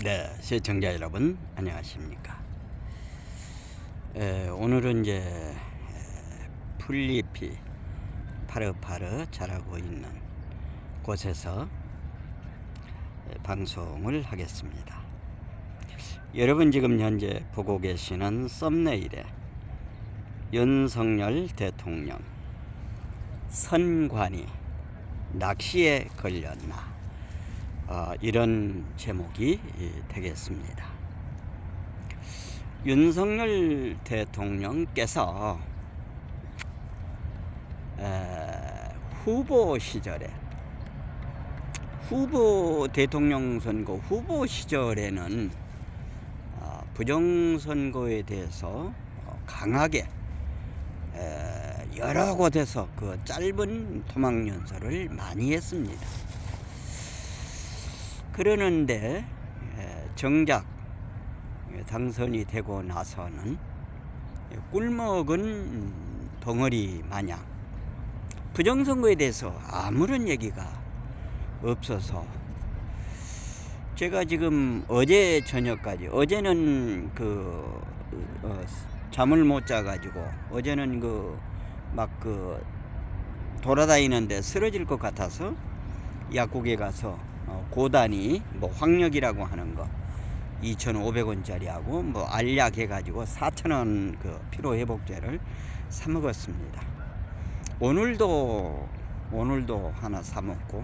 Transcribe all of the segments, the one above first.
네, 시청자 여러분 안녕하십니까. 오늘은 이제 풀잎이 파릇파릇 자라고 있는 곳에서 방송을 하겠습니다. 여러분 지금 현재 보고 계시는 썸네일에 윤석열 대통령 선관위 낚시에 걸렸나 이런 제목이 되겠습니다. 윤석열 대통령께서 후보 시절에 대통령 선거 후보 시절에는 부정선거에 대해서 강하게 여러 곳에서 그 짧은 토막연설을 많이 했습니다. 그러는데 정작 당선이 되고 나서는 꿀먹은 덩어리 마냥 부정선거에 대해서 아무런 얘기가 없어서 제가 지금 어제 저녁까지 어제는 잠을 못 자가지고 어제는 막 돌아다니는데 쓰러질 것 같아서 약국에 가서 고단위 황력이라고 하는 거 2,500원짜리 하고 알약 해가지고 4,000원 피로회복제를 사 먹었습니다. 오늘도 하나 사 먹고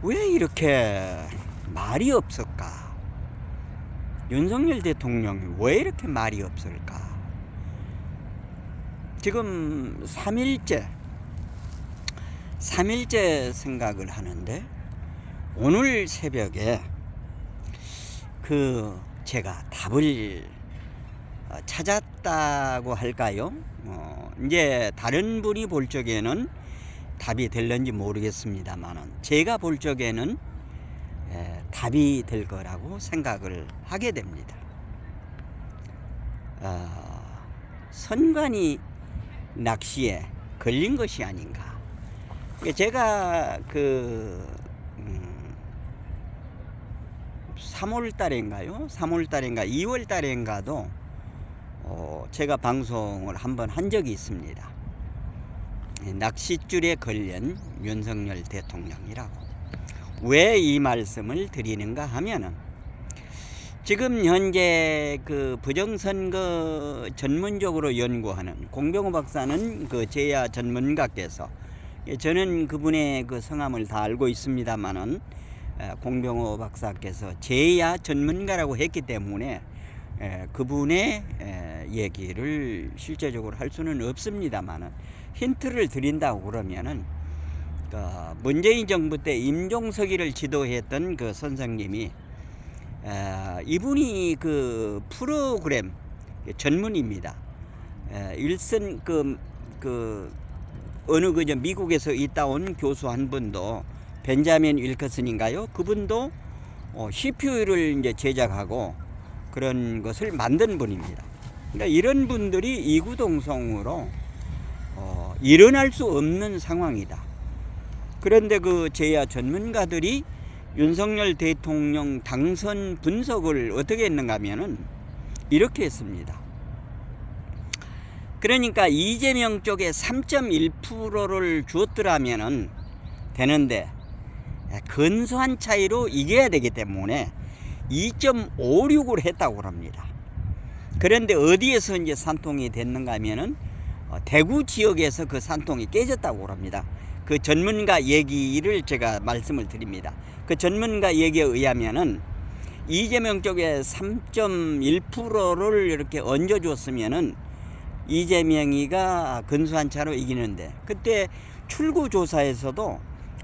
왜 이렇게 말이 없을까? 윤석열 대통령이 왜 이렇게 말이 없을까? 지금 3일째 생각을 하는데 오늘 새벽에 제가 답을 찾았다고 할까요? 이제 다른 분이 볼 적에는 답이 될는지 모르겠습니다만은 제가 볼 적에는 답이 될 거라고 생각을 하게 됩니다. 선관위 낚시에 걸린 것이 아닌가. 제가 3월 달인가 2월 달인가도 제가 방송을 한번 한 적이 있습니다. 낚싯줄에 걸린 윤석열 대통령이라고. 왜 이 말씀을 드리는가 하면은 지금 현재 부정선거 전문적으로 연구하는 공병호 박사는 제야 전문가께서, 저는 그분의 성함을 다 알고 있습니다만은 공병호 박사께서 제야 전문가라고 했기 때문에 그분의 얘기를 실제적으로 할 수는 없습니다만은 힌트를 드린다고 그러면은 문재인 정부 때 임종석이를 지도했던 선생님이 이분이 프로그램 전문입니다. 일선 어느 미국에서 있다 온 교수 한 분도 벤자민 윌커슨인가요? 그분도 CPU를 이제 제작하고 그런 것을 만든 분입니다. 그러니까 이런 분들이 이구동성으로 일어날 수 없는 상황이다. 그런데 제야 전문가들이 윤석열 대통령 당선 분석을 어떻게 했는가 하면은 이렇게 했습니다. 그러니까 이재명 쪽에 3.1%를 주었더라면은 되는데 근소한 차이로 이겨야 되기 때문에 2.56을 했다고 합니다. 그런데 어디에서 이제 산통이 됐는가 하면은 대구 지역에서 그 산통이 깨졌다고 합니다. 그 전문가 얘기를 제가 말씀을 드립니다. 그 전문가 얘기에 의하면은 이재명 쪽에 3.1%를 이렇게 얹어줬으면은 이재명이가 근소한 차로 이기는데, 그때 출구조사에서도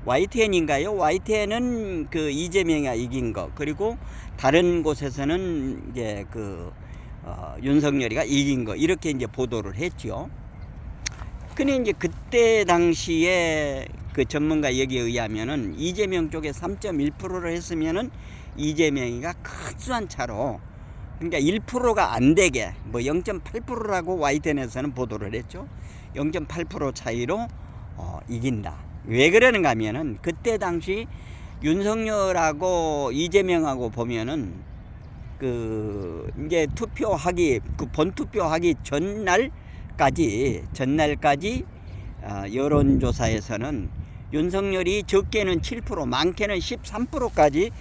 YTN인가요? YTN은 이재명이가 이긴 거, 그리고 다른 곳에서는 이제 윤석열이가 이긴 거, 이렇게 이제 보도를 했죠. 근데 이제 그때 당시에 전문가 얘기에 의하면은 이재명 쪽에 3.1%를 했으면은 이재명이가 근소한 차로, 그러니까 1%가 안 되게 0.8%라고 YTN에서는 보도를 했죠. 0.8% 차이로 이긴다. 왜 그러는가 하면은 그때 당시 윤석열하고 이재명하고 보면은 이제 투표하기 본투표하기 전날까지 여론조사에서는 윤석열이 적게는 7% 많게는 13%까지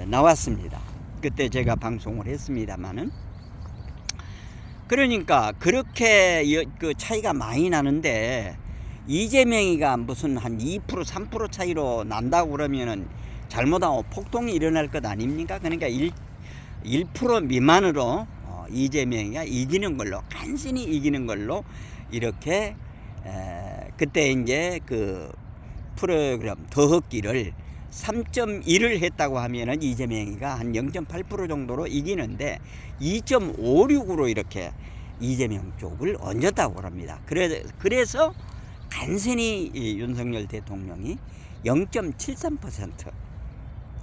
나왔습니다. 그때 제가 방송을 했습니다마는, 그러니까 그렇게 그 차이가 많이 나는데 이재명이가 무슨 한 2% 3% 차이로 난다고 그러면은 잘못하고 폭동이 일어날 것 아닙니까? 그러니까 1% 미만으로 이재명이가 이기는 걸로, 간신히 이기는 걸로 이렇게 그때 이제 그 프로그램 더헛기를 3.1을 했다고 하면은 이재명이가 한 0.8% 정도로 이기는데 2.56으로 이렇게 이재명 쪽을 얹었다고 합니다. 그래서 간신히 윤석열 대통령이 0.73%,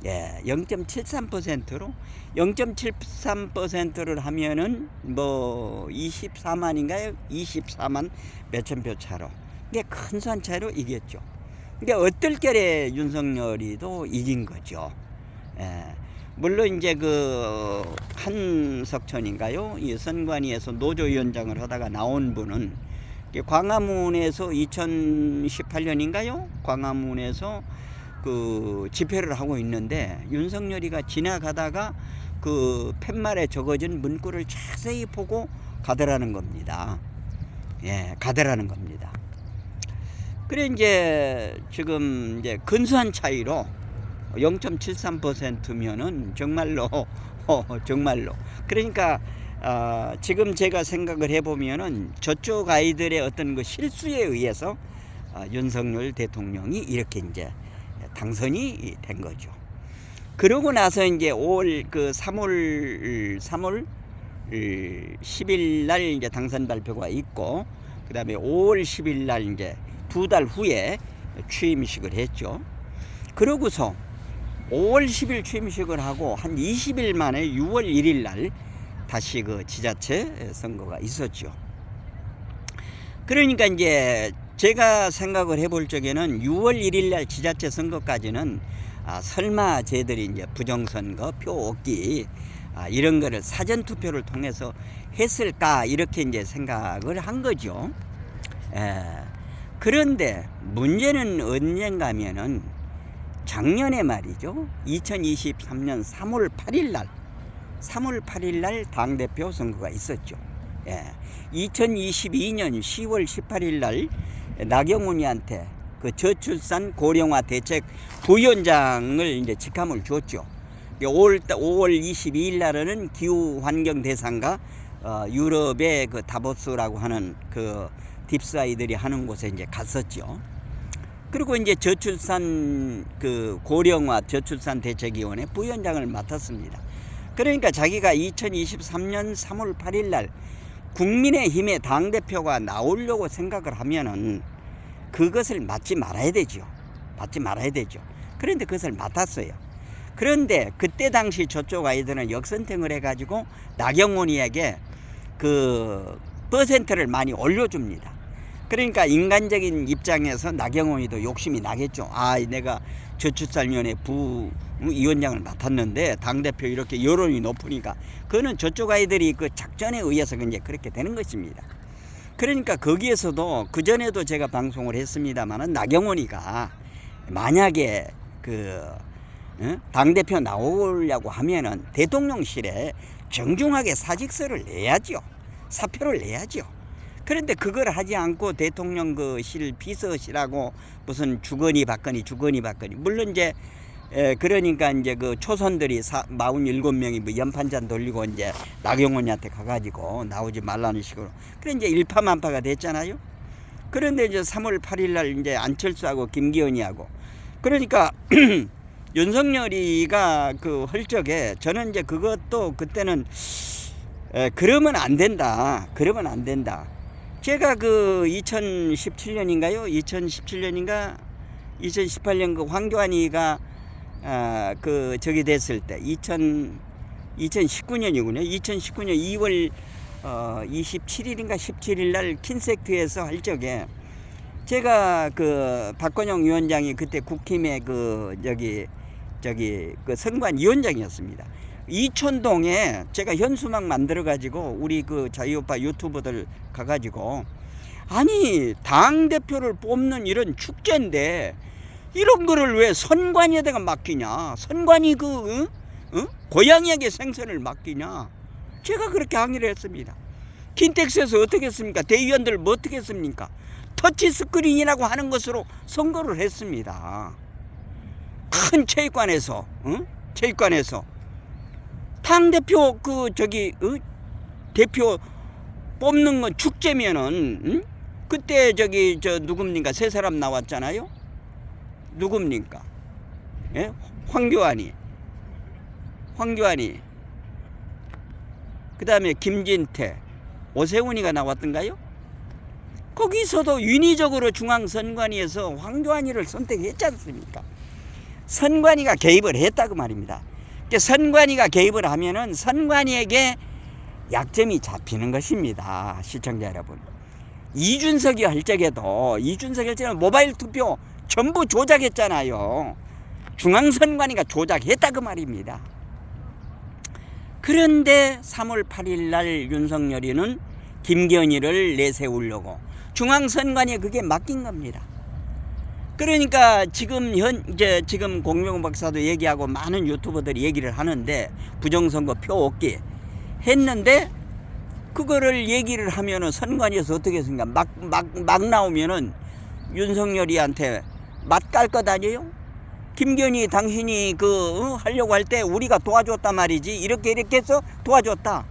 0.73%로 0.73%를 하면은 뭐 24만인가요? 24만 몇천 표 차로, 이게 큰 선 차이로 이겼죠. 그러니까 어떨결에 윤석열이도 이긴 거죠. 물론 이제 그 한석천인가요? 이 선관위에서 노조위원장을 하다가 나온 분은 광화문에서 2018년인가요? 광화문에서 그 집회를 하고 있는데 윤석열이가 지나가다가 그 팻말에 적어진 문구를 자세히 보고 가더라는 겁니다. 가더라는 겁니다. 그래 이제 지금 이제 근소한 차이로 0.73%면은 정말로 그러니까 지금 제가 생각을 해보면은 저쪽 아이들의 어떤 그 실수에 의해서 윤석열 대통령이 이렇게 이제 당선이 된 거죠. 그러고 나서 이제 3월 10일 날 이제 당선 발표가 있고, 그 다음에 5월 10일 날 이제 2달 후에 취임식을 했죠. 그러고서 5월 10일 취임식을 하고 한 20일 만에 6월 1일 날 다시 그 지자체 선거가 있었죠. 그러니까 이제 제가 생각을 해볼 적에는 6월 1일 날 지자체 선거까지는 설마 쟤들이 이제 부정선거, 표 얻기 이런 거를 사전투표를 통해서 했을까, 이렇게 이제 생각을 한 거죠. 그런데 문제는 언젠가 하면은 작년에 말이죠. 2023년 3월 8일 날 당대표 선거가 있었죠. 2022년 10월 18일 날 나경원이한테 그 저출산 고령화 대책 부위원장을 이제 직함을 줬죠. 5월 22일 날에는 기후 환경 대상가 유럽의 그 다보스라고 하는 그 딥사이들이 하는 곳에 이제 갔었죠. 그리고 이제 저출산 그 고령화 저출산 대책위원회 부위원장을 맡았습니다. 그러니까 자기가 2023년 3월 8일 날 국민의힘의 당대표가 나오려고 생각을 하면은 그것을 맡지 말아야 되죠. 그런데 그것을 맡았어요. 그런데 그때 당시 저쪽 아이들은 역선택을 해가지고 나경원이에게 그 퍼센트를 많이 올려줍니다. 그러니까 인간적인 입장에서 나경원이도 욕심이 나겠죠. 내가 저출산위원회 부위원장을 맡았는데 당대표 이렇게 여론이 높으니까, 그거는 저쪽 아이들이 그 작전에 의해서 이제 그렇게 되는 것입니다. 그러니까 거기에서도 그전에도 제가 방송을 했습니다만은 나경원이가 만약에 당대표 나오려고 하면은 대통령실에 정중하게 사직서를 내야죠. 사표를 내야죠. 그런데 그걸 하지 않고 대통령 그 실 비서실하고 무슨 주거니 받거니 물론 이제 그러니까 이제 그 초선들이 47명이 뭐 연판잔 돌리고 이제 나경원이한테 가가지고 나오지 말라는 식으로, 그래 이제 일파만파가 됐잖아요. 그런데 이제 3월 8일 날 이제 안철수하고 김기현이하고, 그러니까 윤석열이가 그 할 적에 저는 이제 그것도 그때는 그러면 안 된다. 제가 그 2017년인가 2018년 그 황교안이가 그 저기 됐을 때 2019년이군요. 2019년 2월 27일인가 17일 날 킨섹트에서 할 적에 제가 그 박건영 위원장이 그때 국힘의 그 저기 그 선관위원장이었습니다. 이촌동에 제가 현수막 만들어 가지고 우리 그 자유오빠 유튜버들 가가지고, 아니 당 대표를 뽑는 이런 축제인데 이런 거를 왜 선관위에다가 맡기냐? 선관위 고양이에게 생선을 맡기냐? 제가 그렇게 항의를 했습니다. 킨텍스에서 어떻게 했습니까? 대의원들 뭐 어떻게 했습니까? 터치 스크린이라고 하는 것으로 선거를 했습니다. 큰 체육관에서, 체육관에서 당대표 대표 뽑는 건 축제면은, 그때 누굽니까? 세 사람 나왔잖아요. 누굽니까? 예? 황교안이. 그 다음에 김진태, 오세훈이가 나왔던가요? 거기서도 인위적으로 중앙선관위에서 황교안이를 선택했지 않습니까? 선관위가 개입을 했다고 말입니다. 선관위가 개입을 하면은 선관위에게 약점이 잡히는 것입니다. 시청자 여러분. 이준석이 할 적에도 모바일 투표 전부 조작했잖아요. 중앙선관위가 조작했다고 말입니다. 그런데 3월 8일 날 윤석열이는 김건희를 내세우려고 중앙선관위에 그게 맡긴 겁니다. 그러니까 지금 공명호 박사도 얘기하고 많은 유튜버들이 얘기를 하는데, 부정선거 표 얻기 했는데, 그거를 얘기를 하면은 선관위에서 어떻게 했습니까? 막 나오면은 윤석열이한테 맛 깔 것 아니에요? 김건희 당신이 하려고 할 때 우리가 도와줬단 말이지, 이렇게 해서 도와줬다.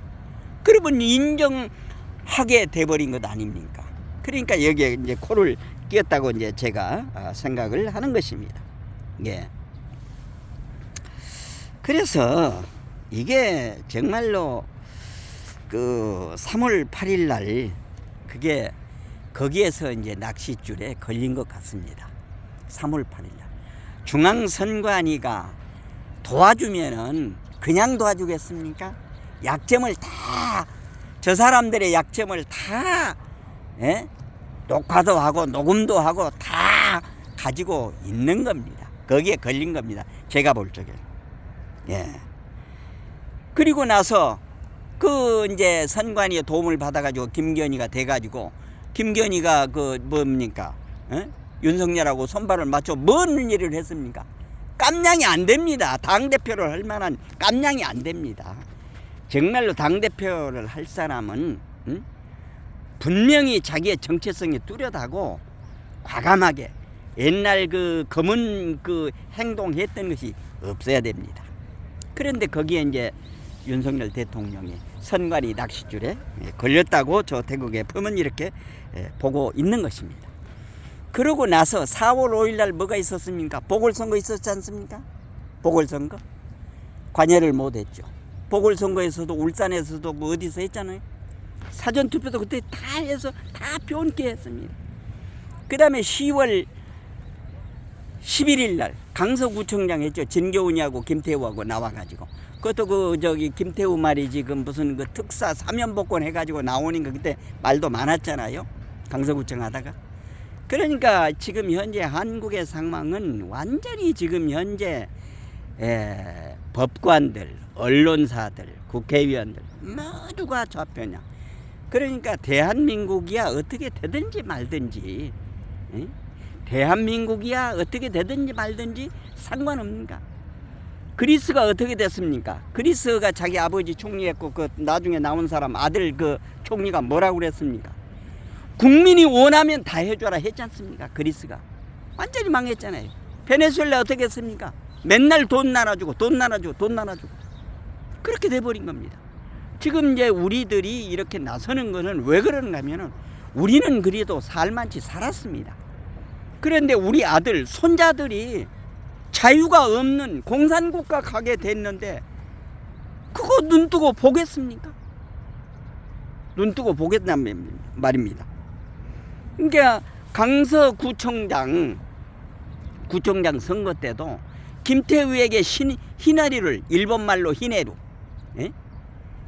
그러면 인정하게 돼버린 것 아닙니까? 그러니까 여기에 이제 코를 끼었다고 이제 제가 생각을 하는 것입니다. 예. 그래서 이게 정말로 3월 8일 날 그게 거기에서 이제 낚싯줄에 걸린 것 같습니다. 3월 8일 날 중앙선관위가 도와주면은 그냥 도와주겠습니까? 약점을 다, 저 사람들의 약점을 다, 예? 녹화도 하고 녹음도 하고 다 가지고 있는 겁니다. 거기에 걸린 겁니다. 제가 볼 적에는. 예. 그리고 나서 이제 선관위의 도움을 받아가지고 김건희가 돼가지고, 김건희가 뭡니까? 예? 윤석열하고 손발을 맞춰 뭔 일을 했습니까? 깜냥이 안 됩니다. 당대표를 할 만한 깜냥이 안 됩니다. 정말로 당대표를 할 사람은, 분명히 자기의 정체성이 뚜렷하고 과감하게 옛날 검은 행동했던 것이 없어야 됩니다. 그런데 거기에 이제 윤석열 대통령이 선관위 낚싯줄에 걸렸다고 저 대국의 품은 이렇게 보고 있는 것입니다. 그러고 나서 4월 5일 날 뭐가 있었습니까? 보궐선거 있었지 않습니까? 보궐선거. 관여를 못했죠. 보궐선거에서도 울산에서도 어디서 했잖아요. 사전투표도 그때 다 해서 다 표언케 했습니다. 그 다음에 10월 11일 날 강서구청장 했죠. 진교훈이하고 김태우하고 나와가지고. 그것도 김태우 말이지 무슨 특사 사면복권 해가지고 나오니까 그때 말도 많았잖아요. 강서구청 하다가. 그러니까 지금 현재 한국의 상황은 완전히 지금 현재 법관들, 언론사들, 국회의원들 모두가 좌표냐. 그러니까 대한민국이야 어떻게 되든지 말든지, 대한민국이야 어떻게 되든지 말든지 상관없는가. 그리스가 어떻게 됐습니까? 그리스가 자기 아버지 총리했고 나중에 나온 사람 아들 총리가 뭐라고 그랬습니까? 국민이 원하면 다 해줘라 했지 않습니까? 그리스가 완전히 망했잖아요. 베네수엘라 어떻게 했습니까? 맨날 돈 나눠주고 그렇게 돼버린 겁니다. 지금 이제 우리들이 이렇게 나서는 거는 왜 그러는가 하면은, 우리는 그래도 살만치 살았습니다. 그런데 우리 아들, 손자들이 자유가 없는 공산국가 가게 됐는데 그거 눈뜨고 보겠습니까? 눈뜨고 보겠다는 말입니다. 그러니까 강서구청장 선거 때도 김태우에게 희나리를, 일본말로 희내루,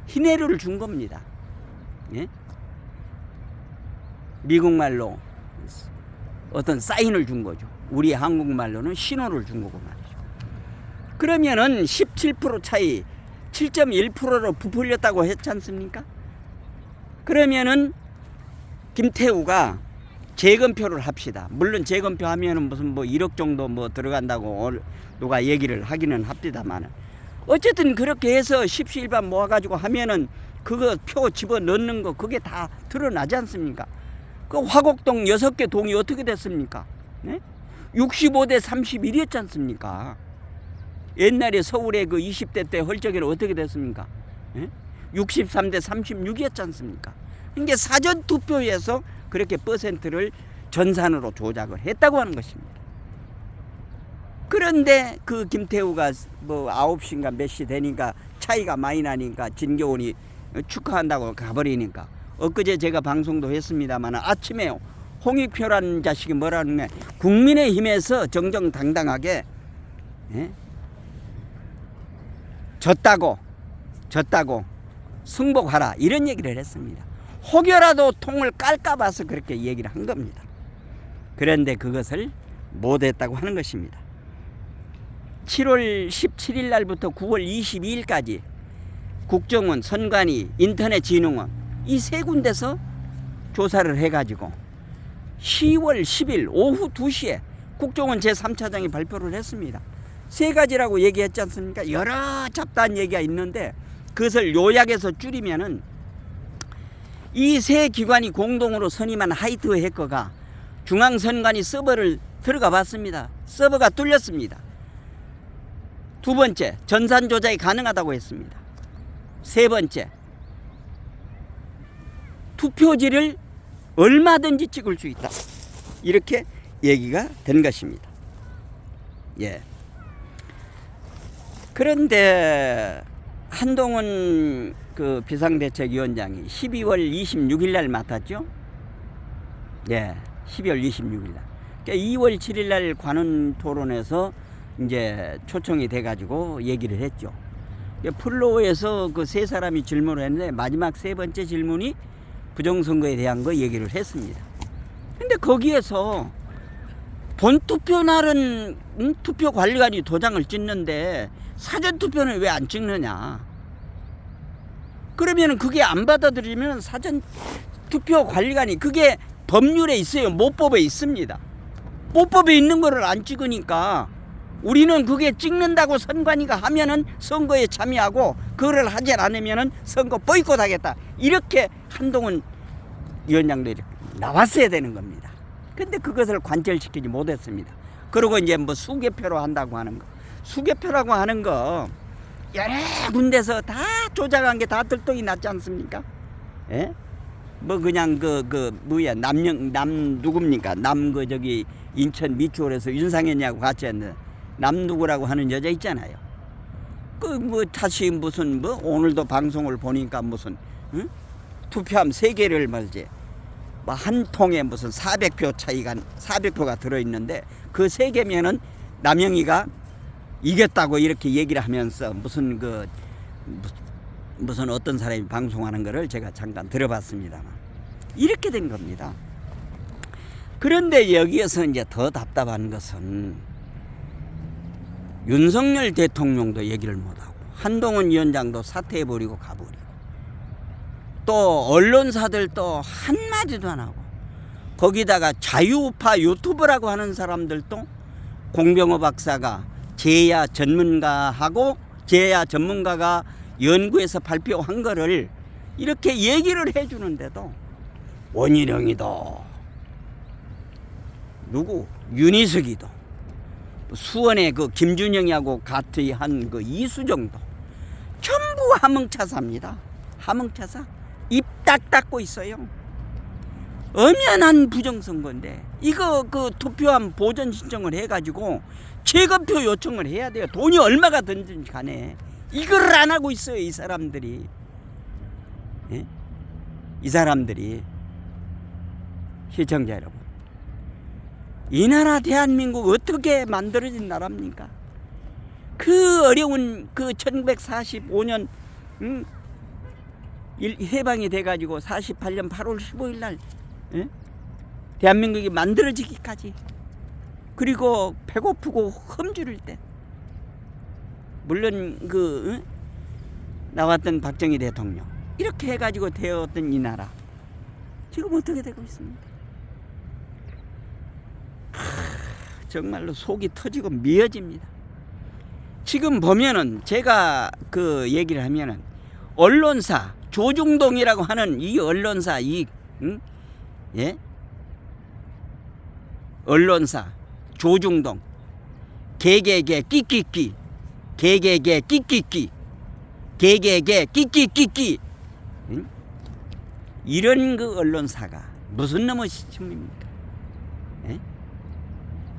희내루를 준 겁니다. 미국말로 어떤 사인을 준 거죠. 우리 한국말로는 신호를 준 거고 말이죠. 그러면은 17% 차이 7.1%로 부풀렸다고 했지 않습니까? 그러면은 김태우가 재검표를 합시다. 물론 재검표 하면은 무슨 뭐 1억 정도 뭐 들어간다고 누가 얘기를 하기는 합니다만은 어쨌든 그렇게 해서 십시일반 모아가지고 하면은 그거 표 집어 넣는 거 그게 다 드러나지 않습니까? 그 화곡동 6개 동이 어떻게 됐습니까? 네? 65대 31이었지 않습니까? 옛날에 서울에 그 20대 때 헐적에는 어떻게 됐습니까? 네? 63대 36이었지 않습니까? 이게 사전투표에서 그렇게 퍼센트를 전산으로 조작을 했다고 하는 것입니다. 그런데 그 김태우가 뭐 9시인가 몇 시 되니까 차이가 많이 나니까 진교훈이 축하한다고 가버리니까 엊그제 제가 방송도 했습니다만 아침에 홍익표라는 자식이 뭐라는 게 국민의힘에서 정정당당하게 졌다고 승복하라 이런 얘기를 했습니다. 혹여라도 통을 깔까 봐서 그렇게 얘기를 한 겁니다. 그런데 그것을 못했다고 하는 것입니다. 7월 17일 날부터 9월 22일까지 국정원, 선관위, 인터넷진흥원 이 세 군데서 조사를 해가지고 10월 10일 오후 2시에 국정원 제3차장이 발표를 했습니다. 세 가지라고 얘기했지 않습니까? 여러 잡다한 얘기가 있는데 그것을 요약해서 줄이면은 이 세 기관이 공동으로 선임한 하이트 해커가 중앙선관위 서버를 들어가 봤습니다. 서버가 뚫렸습니다. 두 번째, 전산 조작이 가능하다고 했습니다. 세 번째, 투표지를 얼마든지 찍을 수 있다. 이렇게 얘기가 된 것입니다. 예. 그런데 한동훈 그 비상대책위원장이 12월 26일 날 맡았죠. 예, 12월 26일 날. 그러니까 2월 7일 날 관훈 토론에서 이제 초청이 돼가지고 얘기를 했죠. 플로우에서 그 세 사람이 질문을 했는데 마지막 세 번째 질문이 부정선거에 대한 거 얘기를 했습니다. 근데 거기에서 본투표 날은 투표관리관이 도장을 찍는데 사전투표는 왜 안 찍느냐. 그러면 그게 안 받아들이면 사전투표관리관이 그게 법률에 있어요. 모법에 있습니다. 모법에 있는 거를 안 찍으니까 우리는 그게 찍는다고 선관위가 하면은 선거에 참여하고 그거를 하지 않으면은 선거 보이콧 하겠다. 이렇게 한동훈 위원장도 이렇게 나왔어야 되는 겁니다. 근데 그것을 관철시키지 못했습니다. 그리고 이제 뭐 수개표로 한다고 하는 거. 수개표라고 하는 거 여러 군데서 다 조작한 게 다 들통이 났지 않습니까? 예? 뭐 그냥 남 누굽니까? 저기 인천 미추홀에서 윤상현이하고 같이 했는데 남 누구라고 하는 여자 있잖아요. 그 뭐 다시 무슨 뭐 오늘도 방송을 보니까 무슨 투표함 3개를 말이지 뭐 한 통에 무슨 400표 차이가 400표가 들어있는데 그 3개면은 남영희가 이겼다고 이렇게 얘기를 하면서 무슨 어떤 사람이 방송하는 거를 제가 잠깐 들어봤습니다만 이렇게 된 겁니다. 그런데 여기에서 이제 더 답답한 것은 윤석열 대통령도 얘기를 못하고 한동훈 위원장도 사퇴해버리고 가버리고 또 언론사들도 한마디도 안 하고 거기다가 자유우파 유튜버라고 하는 사람들도 공병호 박사가 제야 전문가가 연구해서 발표한 거를 이렇게 얘기를 해주는데도 원희룡이도 윤희석이도 수원의 그 김준영이하고 같이 한 그 이수정도 전부 하멍차사입니다. 하멍차사. 입 딱 닫고 있어요. 엄연한 부정선거인데 이거 그 투표함 보전 신청을 해가지고 재검표 요청을 해야 돼요. 돈이 얼마가 든지 간에 이걸 안 하고 있어요. 이 사람들이. 예? 이 사람들이. 시청자 여러분, 이 나라 대한민국 어떻게 만들어진 나라입니까? 그 어려운 그 1945년 해방이 돼가지고 48년 8월 15일 날 대한민국이 만들어지기까지 그리고 배고프고 험주릴 때 물론 나왔던 박정희 대통령 이렇게 해가지고 되었던 이 나라 지금 어떻게 되고 있습니까? 정말로 속이 터지고 미어집니다. 지금 보면은 제가 그 얘기를 하면은 언론사 조중동이라고 하는 이 언론사 언론사 조중동 개개개 끼끼끼 개개개 끼끼끼 개개개 끼끼끼끼 이런 그 언론사가 무슨 놈의 시침입니까?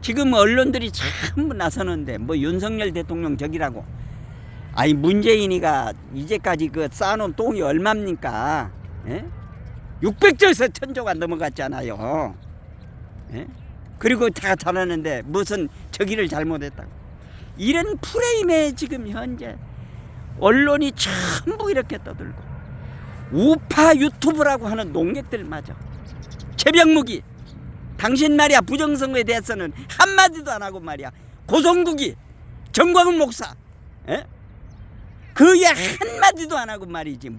지금 언론들이 전부 나서는데 뭐 윤석열 대통령 적이라고. 아니 문재인이가 이제까지 그 쌓아놓은 똥이 얼마입니까? 600조에서 1000조가 넘어갔잖아요. 그리고 다 잘하는데 무슨 저기를 잘못했다고. 이런 프레임에 지금 현재 언론이 전부 이렇게 떠들고 우파 유튜브라고 하는 농객들마저 최병묵이 당신 말이야 부정선거에 대해서는 한마디도 안 하고 말이야 고성국이 정광훈 목사 그야 한마디도 안 하고 말이지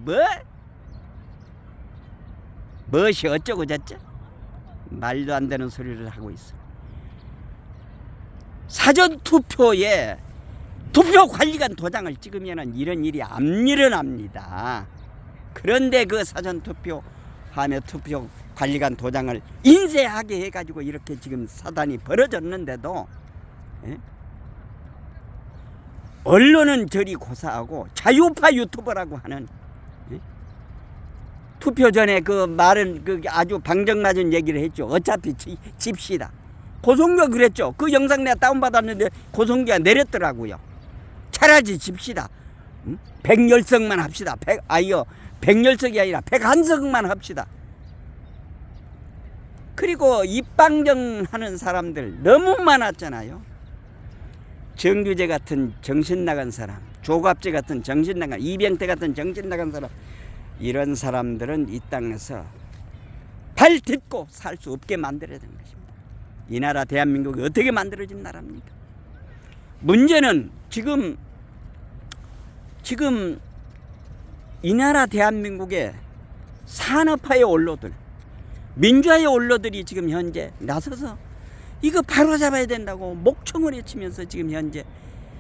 무엇이 어쩌고 저쩌 말도 안 되는 소리를 하고 있어. 사전투표에 투표관리관 도장을 찍으면 이런 일이 안 일어납니다. 그런데 그 사전투표하며 투표관리관 도장을 인쇄하게 해가지고 이렇게 지금 사단이 벌어졌는데도 언론은 저리 고사하고 자유파 유튜버라고 하는 투표 전에 그 말은 그 아주 방정맞은 얘기를 했죠. 어차피 집시다. 고성규가 그랬죠. 그 영상 내가 다운받았는데 고성규가 내렸더라고요. 차라리 집시다. 110석만 합시다. 110석이 아니라 101석만 합시다. 그리고 입방정하는 사람들 너무 많았잖아요. 정규재 같은 정신 나간 사람, 조갑재 같은 정신 나간, 이병태 같은 정신 나간 사람, 이런 사람들은 이 땅에서 발 딛고 살 수 없게 만들어야 되는 것입니다. 이 나라 대한민국이 어떻게 만들어진 나라입니까? 문제는 지금 이 나라 대한민국의 산업화의 원로들, 민주화의 원로들이 지금 현재 나서서 이거 바로잡아야 된다고 목청을 외치면서 지금 현재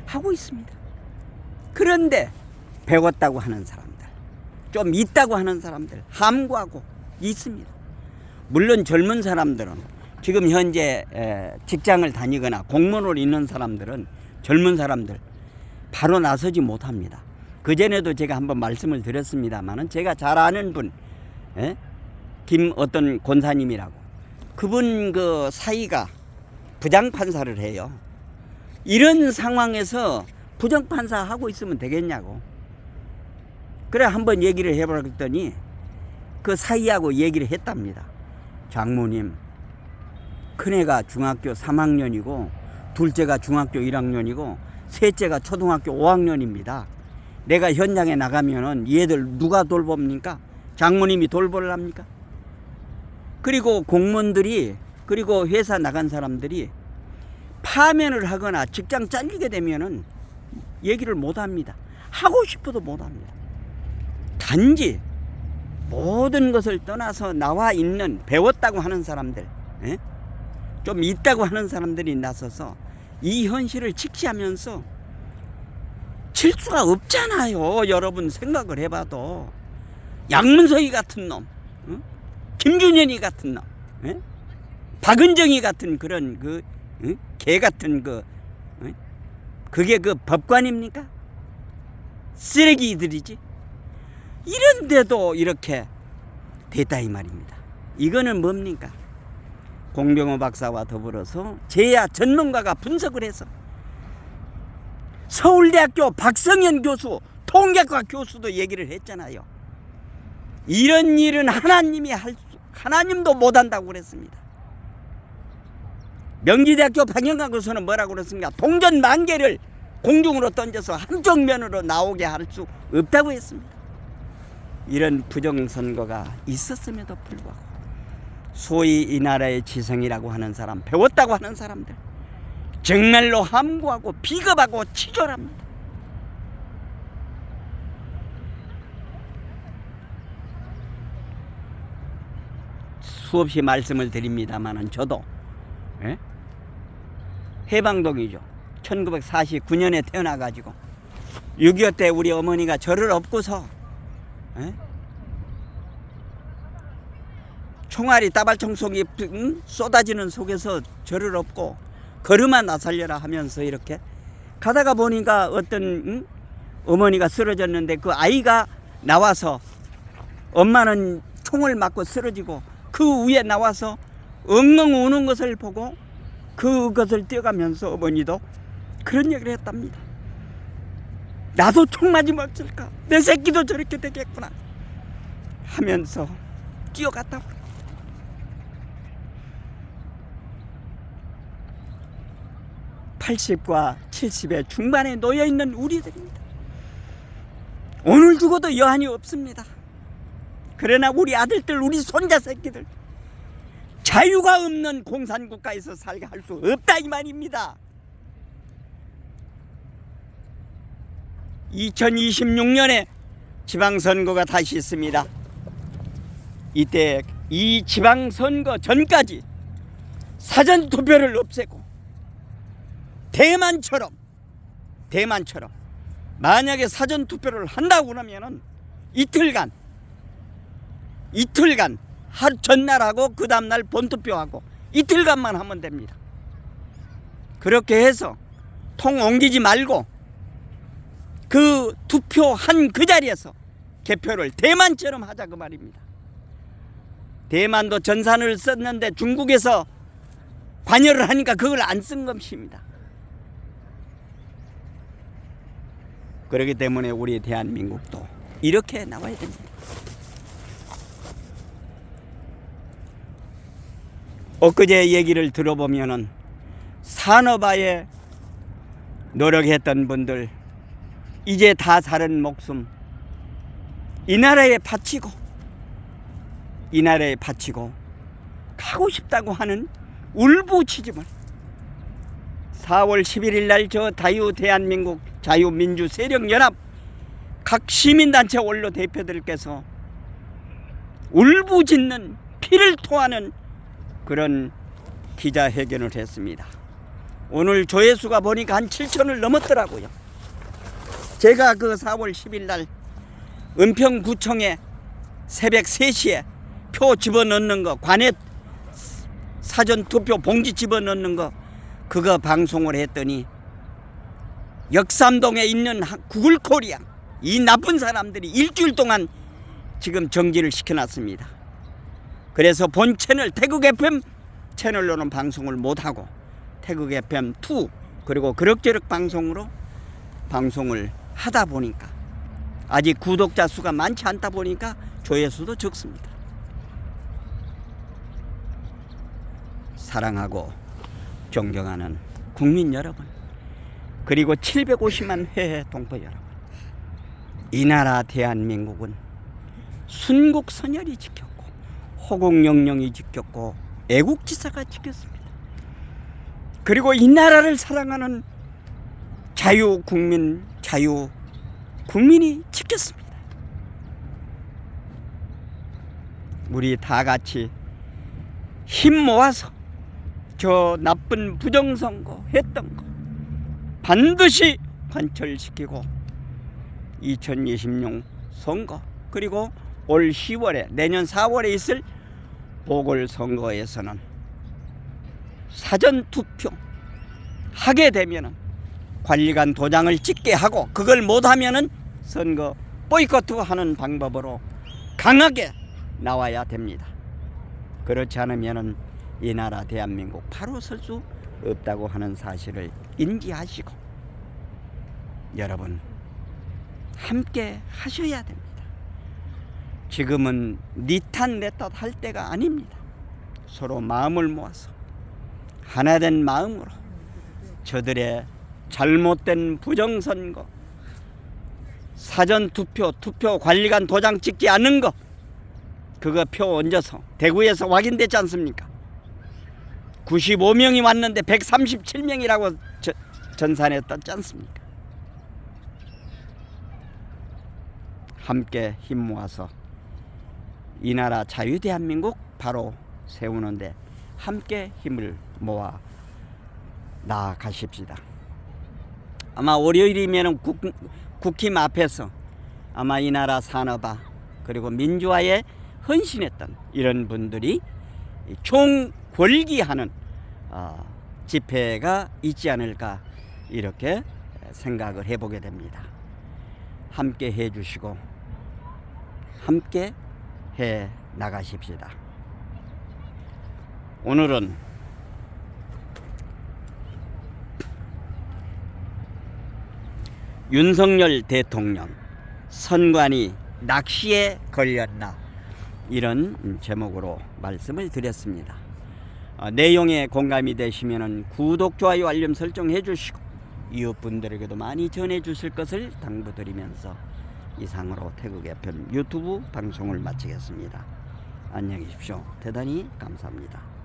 하고 있습니다. 그런데 배웠다고 하는 사람들, 좀 있다고 하는 사람들 함구하고 있습니다. 물론 젊은 사람들은 지금 현재 직장을 다니거나 공무원으로 있는 사람들은 젊은 사람들 바로 나서지 못합니다. 그전에도 제가 한번 말씀을 드렸습니다만은 제가 잘 아는 분 김 어떤 권사님이라고 그분 그 사이가 부장판사를 해요. 이런 상황에서 부장판사 하고 있으면 되겠냐고. 그래 한번 얘기를 해보라 그랬더니 그 사이하고 얘기를 했답니다. 장모님, 큰애가 중학교 3학년이고 둘째가 중학교 1학년이고 셋째가 초등학교 5학년입니다. 내가 현장에 나가면은 얘들 누가 돌봅니까? 장모님이 돌보랍니까? 그리고 공무원들이 그리고 회사 나간 사람들이 파면을 하거나 직장 잘리게 되면은 얘기를 못 합니다. 하고 싶어도 못 합니다. 단지 모든 것을 떠나서 나와 있는 배웠다고 하는 사람들, 좀 있다고 하는 사람들이 나서서 이 현실을 직시하면서 질 수가 없잖아요. 여러분 생각을 해봐도 양문석이 같은 놈, 김준현이 같은 놈, 박은정이 같은 그런 개 같은 그게 그 법관입니까? 쓰레기들이지. 이런데도 이렇게 됐다 이 말입니다. 이거는 뭡니까? 공병호 박사와 더불어서 제야 전문가가 분석을 해서 서울대학교 박성현 교수, 통계과 교수도 얘기를 했잖아요. 이런 일은 하나님도 못한다고 그랬습니다. 명지대학교 박영관 교수는 뭐라고 그랬습니까? 동전 10,000개를 공중으로 던져서 한쪽 면으로 나오게 할 수 없다고 했습니다. 이런 부정선거가 있었음에도 불구하고 소위 이 나라의 지성이라고 하는 사람, 배웠다고 하는 사람들 정말로 함구하고 비겁하고 치졸합니다. 수없이 말씀을 드립니다만은 저도 예? 해방동이죠. 1949년에 태어나가지고 6.25 때 우리 어머니가 저를 업고서 예? 총알이 따발총속이 쏟아지는 속에서 저를 업고 걸음아 나살려라 하면서 이렇게 가다가 보니까 어떤 어머니가 쓰러졌는데 그 아이가 나와서 엄마는 총을 맞고 쓰러지고 그 위에 나와서 엉엉 우는 것을 보고 그것을 뛰어가면서 어머니도 그런 얘기를 했답니다. 나도 총 맞으면 어쩔까? 내 새끼도 저렇게 되겠구나 하면서 뛰어갔다고. 80과 70의 중반에 놓여있는 우리들입니다. 오늘 죽어도 여한이 없습니다. 그러나 우리 아들들, 우리 손자 새끼들 자유가 없는 공산국가에서 살게 할 수 없다 이 말입니다. 2026년에 지방선거가 다시 있습니다. 이때 이 지방선거 전까지 사전투표를 없애고 대만처럼 만약에 사전투표를 한다고 그러면은 이틀간 하루 전날하고 그 다음날 본투표하고 이틀간만 하면 됩니다. 그렇게 해서 통 옮기지 말고 그 투표한 그 자리에서 개표를 대만처럼 하자 그 말입니다. 대만도 전산을 썼는데 중국에서 관여를 하니까 그걸 안 쓴 것입니다. 그렇기 때문에 우리 대한민국도 이렇게 나와야 됩니다. 엊그제 얘기를 들어보면은 산업화에 노력했던 분들 이제 다 다른 목숨 이 나라에 바치고 가고 싶다고 하는 울부짖음을 4월 11일 날 저 대한민국 자유민주세력연합 각 시민단체 원로 대표들께서 울부짖는 피를 토하는 그런 기자회견을 했습니다. 오늘 조회수가 보니까 한 7천을 넘었더라고요. 제가 그 4월 10일 날 은평구청에 새벽 3시에 표 집어넣는 거, 관에 사전투표 봉지 집어넣는 거 그거 방송을 했더니 역삼동에 있는 구글코리아 이 나쁜 사람들이 일주일 동안 지금 정지를 시켜놨습니다. 그래서 본 채널 태국 FM 채널로는 방송을 못하고 태국 FM2 그리고 그럭저럭 방송으로 방송을 하다 보니까 아직 구독자 수가 많지 않다 보니까 조회수도 적습니다. 사랑하고 존경하는 국민 여러분, 그리고 750만 회의 동포 여러분, 이 나라 대한민국은 순국선열이 지켰고 호국영령이 지켰고 애국지사가 지켰습니다. 그리고 이 나라를 사랑하는 자유국민이 지켰습니다. 우리 다 같이 힘 모아서 저 나쁜 부정선거 했던 거 반드시 관철시키고 2026 선거 그리고 올 10월에 내년 4월에 있을 보궐선거에서는 사전투표 하게 되면은 관리관 도장을 찍게 하고 그걸 못하면은 선거 보이콧하는 방법으로 강하게 나와야 됩니다. 그렇지 않으면은 이 나라 대한민국 바로 설 수 없다고 하는 사실을 인지하시고 여러분 함께 하셔야 됩니다. 지금은 니 탓 내 탓 할 때가 아닙니다. 서로 마음을 모아서 하나된 마음으로 저들의 잘못된 부정선거, 사전투표, 투표관리관 도장 찍지 않은 거 그거 표 얹어서 대구에서 확인됐지 않습니까? 95명이 왔는데 137명이라고 전산에 떴지 않습니까? 함께 힘 모아서 이 나라 자유대한민국 바로 세우는데 함께 힘을 모아 나아가십시다. 아마 월요일이면 국힘 앞에서 아마 이 나라 산업화 그리고 민주화에 헌신했던 이런 분들이 총궐기하는 집회가 있지 않을까 이렇게 생각을 해보게 됩니다. 함께 해주시고 함께 해 나가십시다. 오늘은 윤석열 대통령 선관위 낚시에 걸렸나 이런 제목으로 말씀을 드렸습니다. 내용에 공감이 되시면 구독, 좋아요, 알림 설정 해주시고 이웃분들에게도 많이 전해주실 것을 당부드리면서 이상으로 태국 FM 유튜브 방송을 마치겠습니다. 안녕히 계십시오. 대단히 감사합니다.